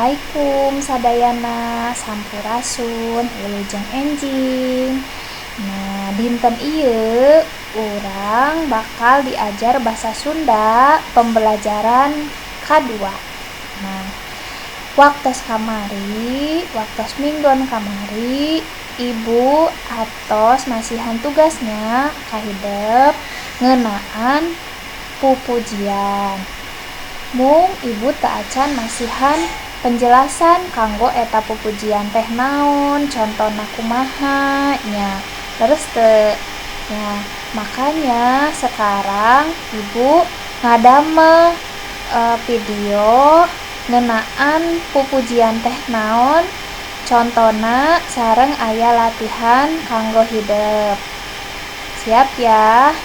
Assalamualaikum sadayana sampurasun wilujeng enjing. Nah, dinten ieu urang bakal diajar bahasa Sunda pembelajaran kedua. Nah, waktos minggon kamari ibu atos masihan tugasnya kahidep ngeunaan pupujian. Mung ibu teu acan masihan penjelasan kanggo eta pupujian teh naon, contona kumaha nya. Terus teu nya. Makanya sekarang ibu ngadamel video ngeunaan pupujian teh naon, contona sareng aya latihan kanggo hidep. Siap ya?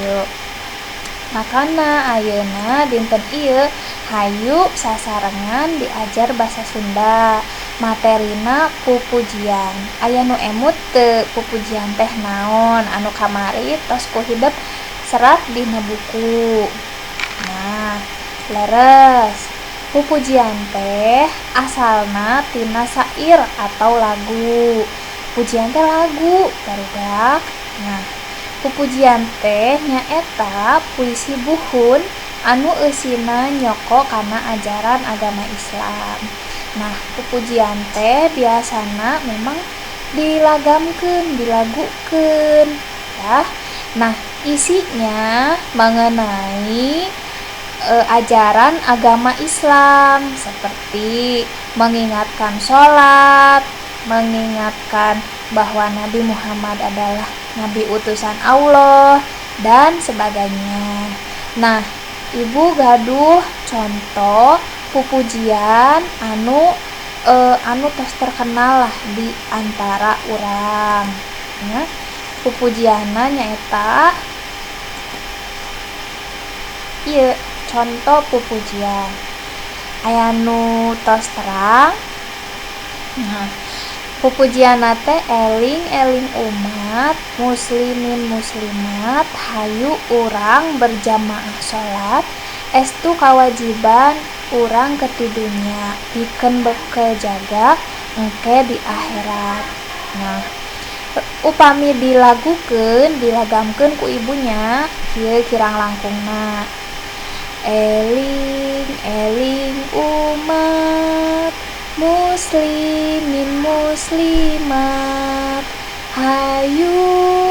Yuk. Makana ayeuna dinten ieu hayu sasarengan diajar bahasa Sunda. Materina pupujian. Aya nu emut teu pupujian teh naon, anu kamari tos ku hidep serat dina buku. Nah, leres. Pupujian teh asalna tina sair atau lagu. Pujian teh lagu, barudak. Nah, pupujian teh nyaeta puisi buhun anu eusina nyoko kana ajaran agama Islam. Nah, pupujian teh biasana memang dilagamkeun, dilagukeun ya. Nah, isinya mengenai ajaran agama Islam seperti mengingatkan sholat, mengingatkan bahwa Nabi Muhammad adalah Nabi utusan Allah dan sebagainya. Nah, ibu gaduh contoh pupujian anu tos terkenal lah di antara urang. Ya, pupujianna nyaeta ieu contoh pupujian. Aya nu tos terang. Nah, pupujianna teh eling-eling umat muslimin muslimat hayu urang berjamaah sholat estu kawajiban urang ketidunya pikeun bekel jaga engke di akhirat. Nah, upami dilagamkeun ku ibunya kieu kirang langkungna. Eling-eling umat muslimin muslimat hayu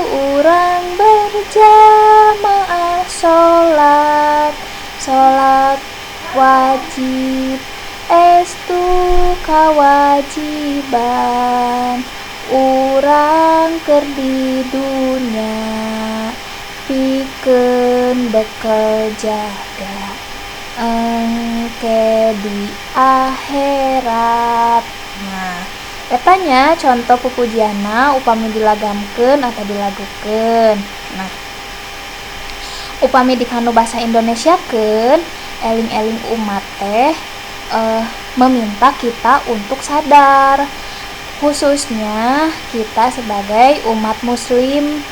urang berjamaah sholat wajib estu kawajiban urang keur di dunya pikeun bekel jaga engke di akhirat. Nah, etanya contoh pupujianna upami dilagamkeun atau dilagukeun. Nah, upami dikanu basa Indonesiakeun eling-eling umat teh meminta kita untuk sadar, khususnya kita sebagai umat muslimin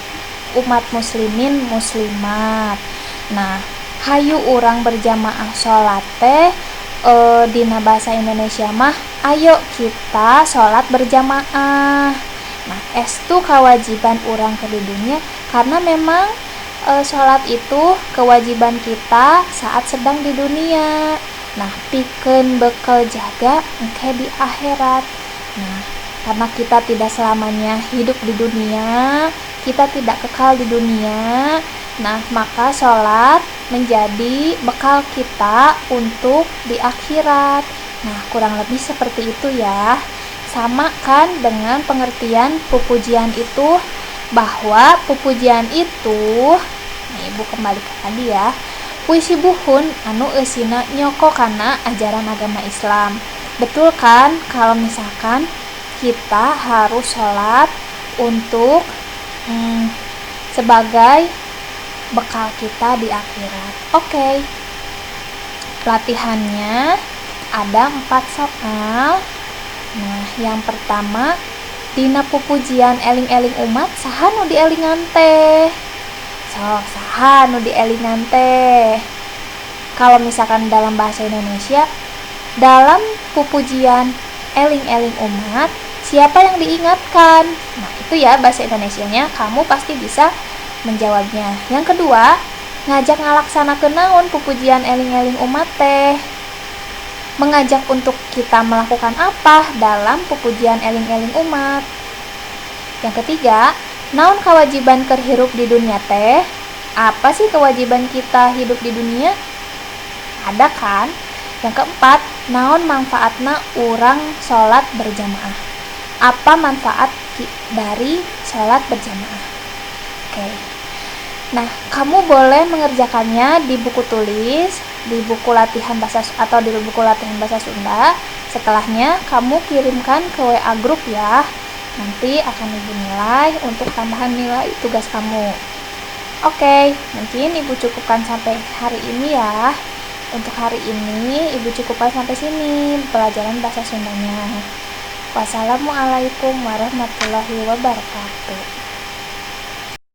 muslimat. Nah, hayu urang berjamaah sholat teh dina bahasa Indonesia mah ayo kita sholat berjamaah. Nah, estu kawajiban urang ke dunia karena memang sholat itu kewajiban kita saat sedang di dunia. Nah, pikeun bekel jaga engke di akhirat. Nah, karena kita tidak selamanya hidup di dunia, kita tidak kekal di dunia. Nah, maka sholat menjadi bekal kita untuk di akhirat. Nah, kurang lebih seperti itu ya. Sama kan dengan pengertian pupujian itu, bahwa pupujian itu, nih ibu kembali ke tadi ya, puisi buhun anu eusina nyoko kana ajaran agama Islam. Betul kan kalau misalkan kita harus sholat untuk sebagai bekal kita di akhirat. Oke. Latihannya ada 4 soal. Nah, yang pertama, dina pupujian eling-eling umat saha nu dielingan teh? Saha nu dielingan teh? Kalau misalkan dalam bahasa Indonesia Dalam pupujian eling-eling umat, siapa yang diingatkan? Nah, itu ya bahasa Indonesianya, kamu pasti bisa menjawabnya. Yang kedua, ngajak ngalaksanakeun naon pupujian eling-eling umat teh? Mengajak untuk kita melakukan apa dalam pupujian eling-eling umat? Yang ketiga, naon kewajiban keur hirup di dunia teh? Apa sih kewajiban kita hidup di dunia? Ada kan? Yang keempat, naon manfaatna urang sholat berjamaah? Apa manfaat dari sholat berjamaah? Oke. Nah, kamu boleh mengerjakannya di buku tulis, di buku latihan bahasa atau di buku latihan bahasa Sunda. Setelahnya kamu kirimkan ke WA grup ya. Nanti akan Ibu nilai untuk tambahan nilai tugas kamu. Oke, mungkin Ibu cukupkan sampai hari ini ya. Untuk hari ini Ibu cukupkan sampai sini pelajaran bahasa Sundanya. Wassalamualaikum warahmatullahi wabarakatuh.